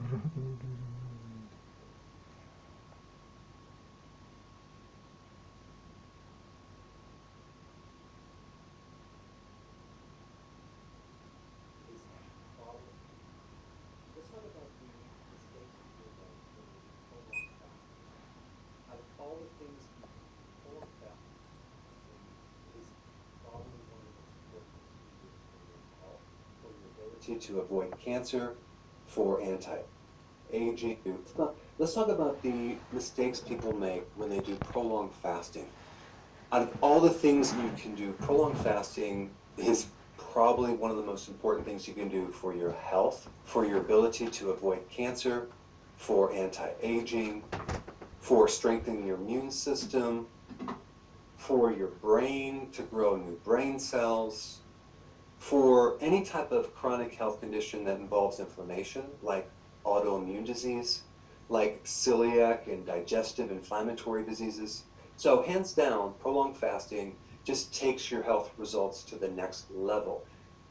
to avoid cancer, for anti-aging. Let's talk about the mistakes people make when they do prolonged fasting. Out of all the things you can do, prolonged fasting is probably one of the most important things you can do for your health, for your ability to avoid cancer, for anti-aging, for strengthening your immune system, for your brain to grow new brain cells, for any type of chronic health condition that involves inflammation, like autoimmune disease, like celiac and digestive inflammatory diseases. So hands down, prolonged fasting just takes your health results to the next level.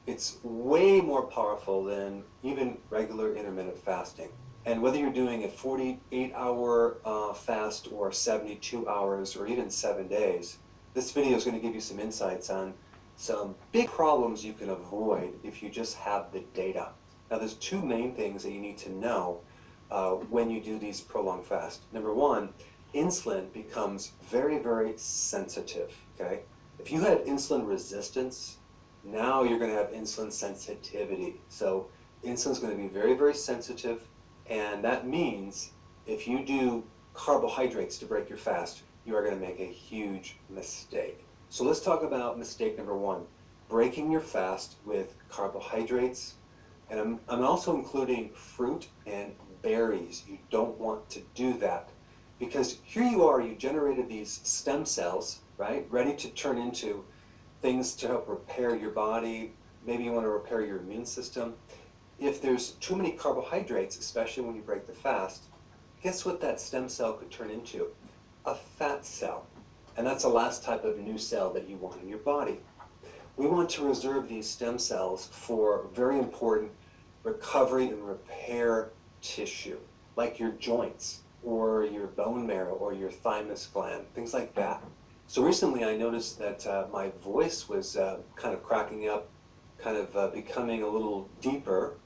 It's way more powerful than even regular intermittent fasting. And whether you're doing a 48-hour fast or 72 hours or even 7 days, this video is going to give you some insights on some big problems you can avoid if you just have the data. Now, there's two main things that you need to know when you do these prolonged fasts. Number one, insulin becomes very, very sensitive, okay? If you had insulin resistance, now you're going to have insulin sensitivity. So insulin's going to be very, very sensitive, and that means if you do carbohydrates to break your fast, you are going to make a huge mistake. So let's talk about mistake number one, breaking your fast with carbohydrates. And I'm also including fruit and berries. You don't want to do that because here you are, you generated these stem cells, right? Ready to turn into things to help repair your body. Maybe you want to repair your immune system. If there's too many carbohydrates, especially when you break the fast, guess what that stem cell could turn into? A fat cell. And that's the last type of new cell that you want in your body. We want to reserve these stem cells for very important recovery and repair tissue, like your joints or your bone marrow or your thymus gland, things like that. So recently I noticed that my voice was kind of cracking up, kind of becoming a little deeper.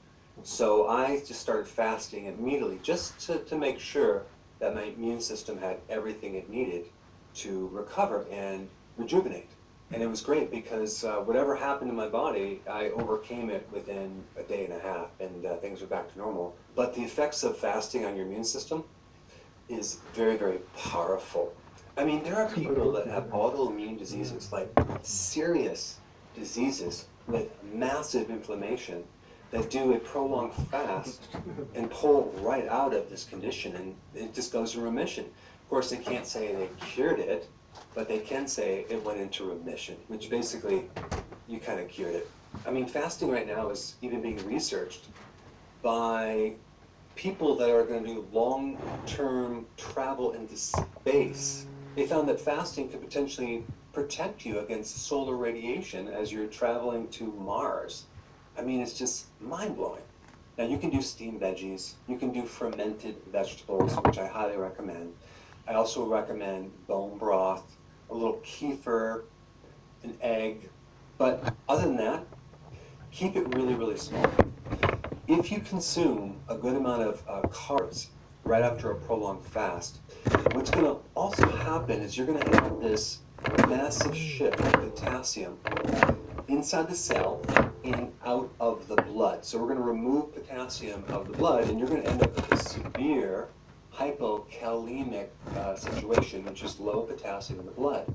So I just started fasting immediately just to make sure that my immune system had everything it needed to recover and rejuvenate. And it was great because whatever happened to my body, I overcame it within a day and a half, and things were back to normal. But the effects of fasting on your immune system is very, very powerful. I mean, there are people that have autoimmune diseases, like serious diseases with massive inflammation, that do a prolonged fast and pull right out of this condition, and it just goes in remission. Of course, they can't say they cured it, but they can say it went into remission, which basically you kind of cured it. I mean, fasting right now is even being researched by people that are going to do long-term travel into space. They found that fasting could potentially protect you against solar radiation as you're traveling to Mars. I mean, it's just mind-blowing. Now, you can do steamed veggies, you can do fermented vegetables, which I highly recommend. I also recommend bone broth, a little kefir, an egg. But other than that, keep it really, really small. If you consume a good amount of carbs right after a prolonged fast, what's going to also happen is you're going to have this massive shift of potassium inside the cell and out of the blood. So we're going to remove potassium out of the blood, and you're going to end up with a severe hypokalemic situation, which is low potassium in the blood.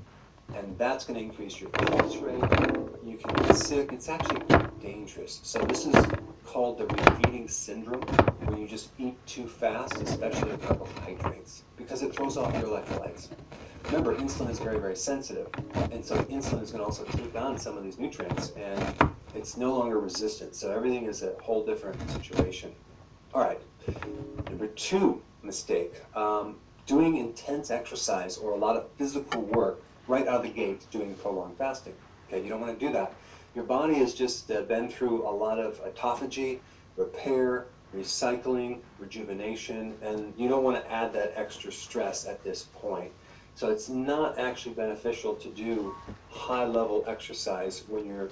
And that's going to increase your pulse rate. You can get sick. It's actually dangerous. So this is called the refeeding syndrome, when you just eat too fast, especially carbohydrates, because it throws off your electrolytes. Remember, insulin is very, very sensitive, and so insulin is going to also take on some of these nutrients, and it's no longer resistant. So everything is a whole different situation. All right, number two mistake, doing intense exercise or a lot of physical work right out of the gate doing prolonged fasting. Okay, you don't want to do that. Your body has just been through a lot of autophagy, repair, recycling, rejuvenation, and you don't want to add that extra stress at this point. So it's not actually beneficial to do high-level exercise when you're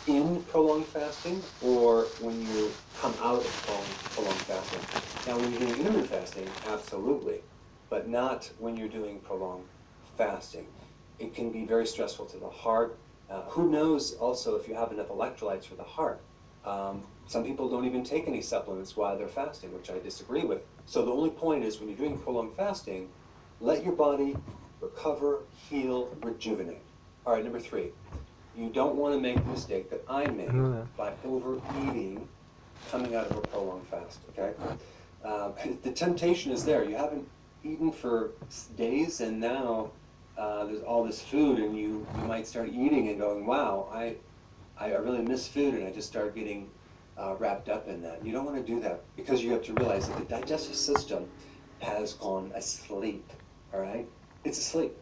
in prolonged fasting or when you come out of prolonged fasting. Now, when you're doing intermittent fasting, absolutely, but not when you're doing prolonged fasting. It can be very stressful to the heart. Who knows also if you have enough electrolytes for the heart. Some people don't even take any supplements while they're fasting, which I disagree with. So the only point is when you're doing prolonged fasting, let your body recover, heal, rejuvenate. All right, number 3. You don't want to make the mistake that I made by overeating coming out of a prolonged fast, okay? The temptation is there. You haven't eaten for days and now there's all this food and you might start eating and going, wow, I really miss food, and I just start getting wrapped up in that. You don't want to do that because you have to realize that the digestive system has gone asleep, all right? It's asleep,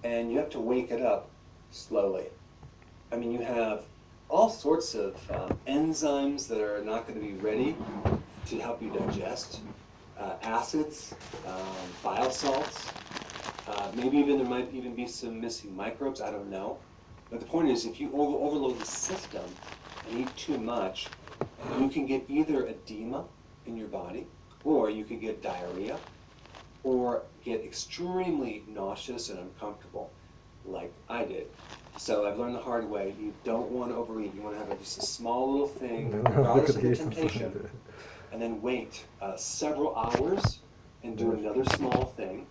and you have to wake it up slowly. I mean, you have all sorts of enzymes that are not going to be ready to help you digest, acids, bile salts, maybe even there might even be some missing microbes, I don't know. But the point is, if you overload the system and eat too much, you can get either edema in your body, or you could get diarrhea, or get extremely nauseous and uncomfortable, like I did. So I've learned the hard way, you don't want to overeat. You want to have just a small little thing, regardless of the temptation, and then wait several hours and do another small thing,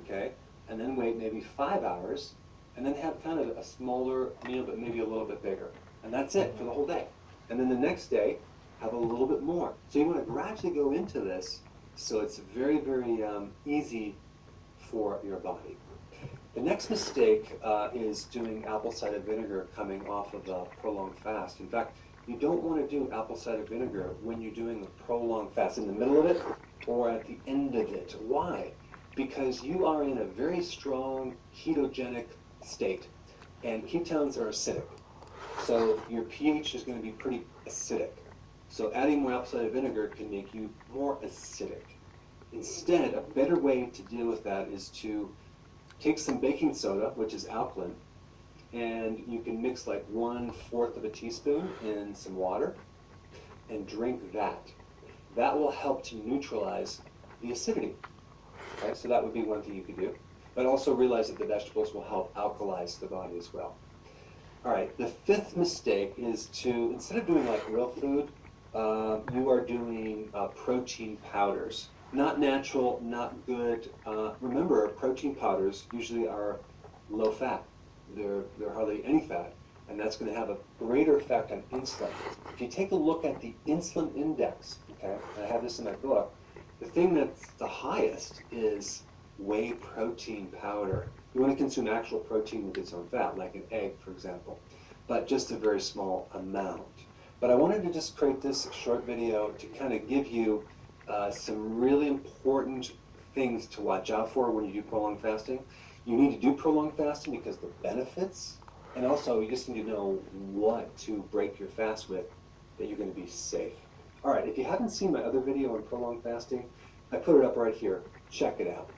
okay? And then wait maybe 5 hours, and then have kind of a smaller meal, but maybe a little bit bigger. And that's it for the whole day. And then the next day, have a little bit more. So you want to gradually go into this so it's very, very easy for your body. The next mistake is doing apple cider vinegar coming off of a prolonged fast. In fact, you don't want to do apple cider vinegar when you're doing a prolonged fast, in the middle of it or at the end of it. Why? Because you are in a very strong ketogenic state, and ketones are acidic. So your pH is going to be pretty acidic. So adding more apple cider vinegar can make you more acidic. Instead, a better way to deal with that is to take some baking soda, which is alkaline, and you can mix like 1/4 of a teaspoon in some water and drink that. That will help to neutralize the acidity. Okay, so that would be one thing you could do. But also realize that the vegetables will help alkalize the body as well. All right, the 5th mistake is to, instead of doing like real food, you are doing protein powders. Not natural, not good. Remember, protein powders usually are low fat. They're hardly any fat, and that's going to have a greater effect on insulin. If you take a look at the insulin index, okay, I have this in my book, the thing that's the highest is whey protein powder. You want to consume actual protein with its own fat, like an egg, for example, but just a very small amount. But I wanted to just create this short video to kind of give you some really important things to watch out for when you do prolonged fasting. You need to do prolonged fasting because the benefits, and also you just need to know what to break your fast with, that you're going to be safe. All right, if you haven't seen my other video on prolonged fasting, I put it up right here. Check it out.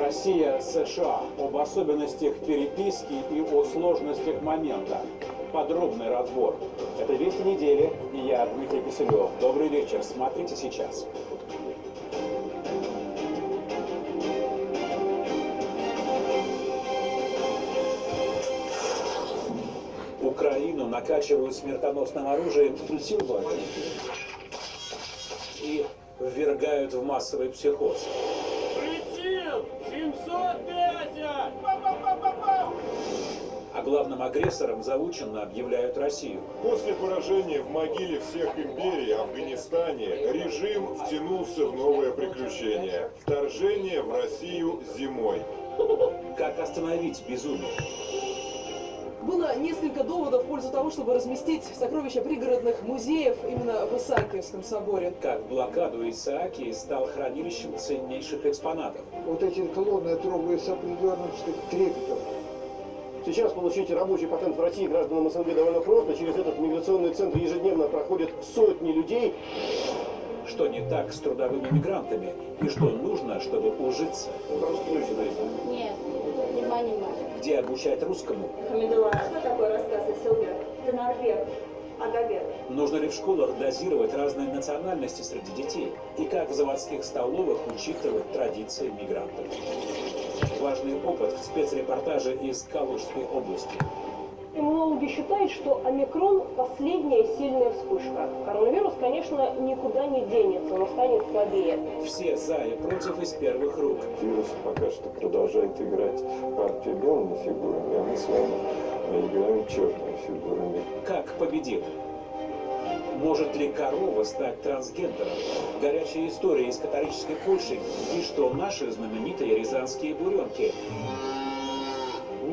Россия-США об особенностях переписки и о сложностях момента. Подробный разбор. Это «Вести недели», и я, Дмитрий Киселев. Добрый вечер. Смотрите сейчас. накачивают смертоносным оружием и ввергают в массовый психоз. Прицел! 750! А главным агрессором заученно объявляют Россию. После поражения в могиле всех империй Афганистане режим втянулся в новое приключение. Вторжение в Россию зимой. Как остановить безумие? Было несколько доводов в пользу того, чтобы разместить сокровища пригородных музеев именно в Исаакиевском соборе. Как блокаду Исаакии стал хранилищем ценнейших экспонатов. Вот эти колонны я трогаю с определенным, так сказать, трепетом. Сейчас получить рабочий патент в России гражданам СНГ довольно просто. Через этот миграционный центр ежедневно проходят сотни людей. Что не так с трудовыми мигрантами и что нужно, чтобы ужиться? Нет, внимание. Где обучать русскому? Хамидулла, что такое рассказ о Силвер? Ты норвег, Агавер. Нужно ли в школах дозировать разные национальности среди детей? И как в заводских столовых учитывать традиции мигрантов? Важный опыт в спецрепортаже из Калужской области. Иммунологи считают, что омикрон – последняя сильная вспышка. Коронавирус, конечно, никуда не денется, он станет слабее. Все за и против из первых рук. Вирус пока что продолжает играть партию белыми фигурами, а мы с вами играем черными фигурами. Как победил? Может ли корова стать трансгендером? Горячая история из католической Польши и что наши знаменитые рязанские буренки.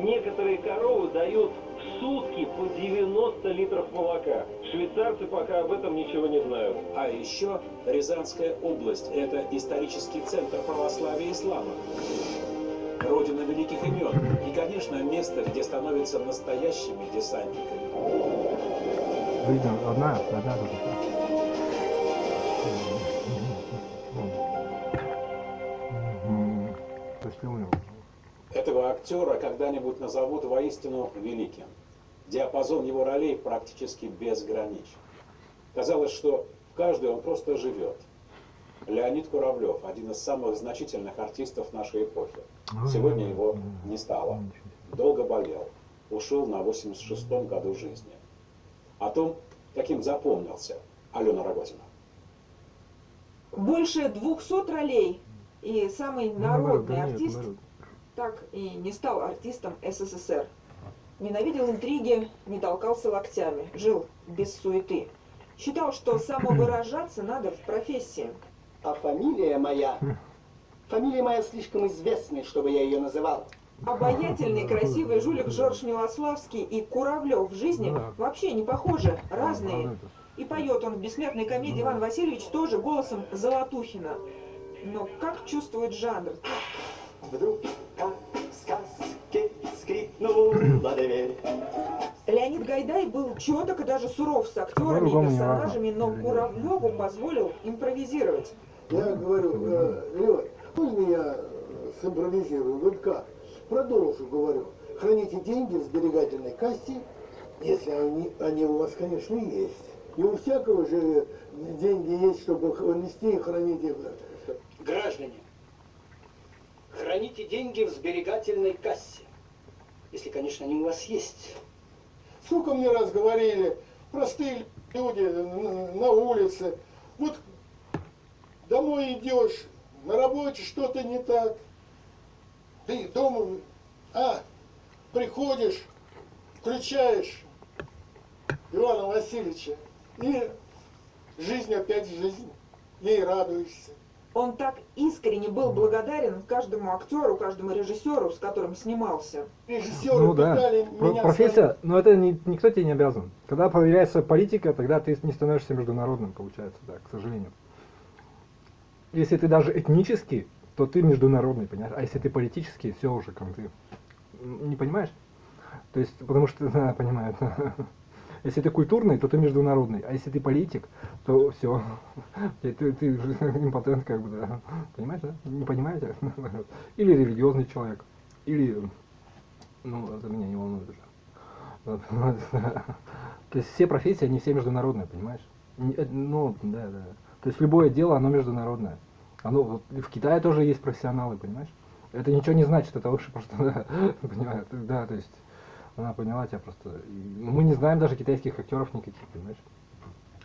Некоторые коровы дают в сутки по 90 литров молока. Швейцарцы пока об этом ничего не знают. А еще Рязанская область – это исторический центр православия и ислама. Родина великих имен. И, конечно, место, где становятся настоящими десантниками. Жизнь одна только. Этого актера когда-нибудь назовут воистину великим. Диапазон его ролей практически безграничен. Казалось, что в каждой он просто живет. Леонид Куравлев, один из самых значительных артистов нашей эпохи. Сегодня его не стало. Долго болел. Ушел на 86-м году жизни. О том, каким запомнился Алена Рогозина. Больше 200 ролей. И самый народный артист так и не стал артистом СССР. Ненавидел интриги, не толкался локтями, жил без суеты. Считал, что самовыражаться надо в профессии. А фамилия моя слишком известная, чтобы я ее называл. Обаятельный, красивый жулик Жорж Милославский и Куравлев в жизни вообще не похожи, разные. И поет он в бессмертной комедии Иван Васильевич тоже голосом Золотухина. Но как чувствует жанр? Вдруг, как в сказке, скрипнула дверь. Леонид Гайдай был четок и даже суров с актерами и персонажами, но Куравлеву позволил импровизировать. Я говорю, Лёнь, можно я симпровизирую? Вот как? Продолжу, говорю. Храните деньги в сберегательной кассе, если они у вас, конечно, есть. И у всякого же деньги есть, чтобы нести и хранить их. Граждане, храните деньги в сберегательной кассе, если, конечно, они у вас есть. Сколько мне раз говорили, простые люди на улице, вот домой идешь, на работе что-то не так, ты дома, приходишь, включаешь Ивана Васильевича, и жизнь опять жизнь, ей радуешься. Он так искренне был благодарен каждому актеру, каждому режиссеру, с которым снимался. Режиссеры пытали меня... Профессия, но это никто тебе не обязан. Когда появляется политика, тогда ты не становишься международным, получается, да, к сожалению. Если ты даже этнический, то ты международный, понимаешь? А если ты политический, все уже, как ты не понимаешь? То есть, потому что, да, понимаю. Если ты культурный, то ты международный, а если ты политик, то все, ты импотент, как бы, да. Понимаешь, да? Не понимаете? Или религиозный человек, или, это меня не волнует уже. То есть все профессии, они все международные, понимаешь? Да. То есть любое дело, оно международное. В Китае тоже есть профессионалы, понимаешь? Это ничего не значит, это лучше просто, да, понимаешь, да, то есть... она поняла тебя просто. Ну, мы не знаем даже китайских актеров никаких, понимаешь?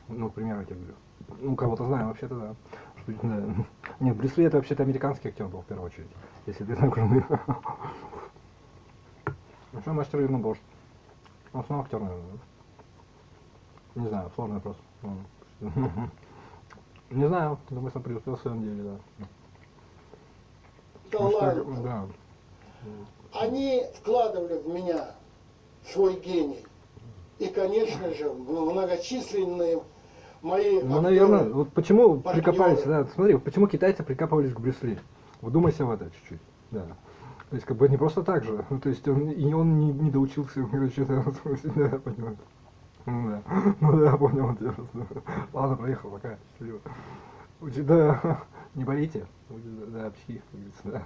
Ну, к примеру, я тебе говорю. Ну, кого-то знаем, вообще-то, да. Да. Нет, Брюс Ли это вообще-то американский актер был в первую очередь. Если ты так Ну что, мастер единоборств? Он снова актер, наверное, да? Не знаю, сложный вопрос. Не знаю, думаю, что преуспел в своем деле, да. Талант. Да. Они вкладывали в меня свой гений. И, конечно же, многочисленные мои Ну, наверное, актеры, вот почему партнеры. прикопались, да, смотри, вот почему китайцы прикапывались к Брюс Ли. Вдумайся в это чуть-чуть, да. То есть, как бы не просто так же, ну, то есть, он не доучился, короче, да, да, понял. Ну да, понял, интересно. Ладно, проехал, пока, счастливо. Да, не болите, да, псих, да.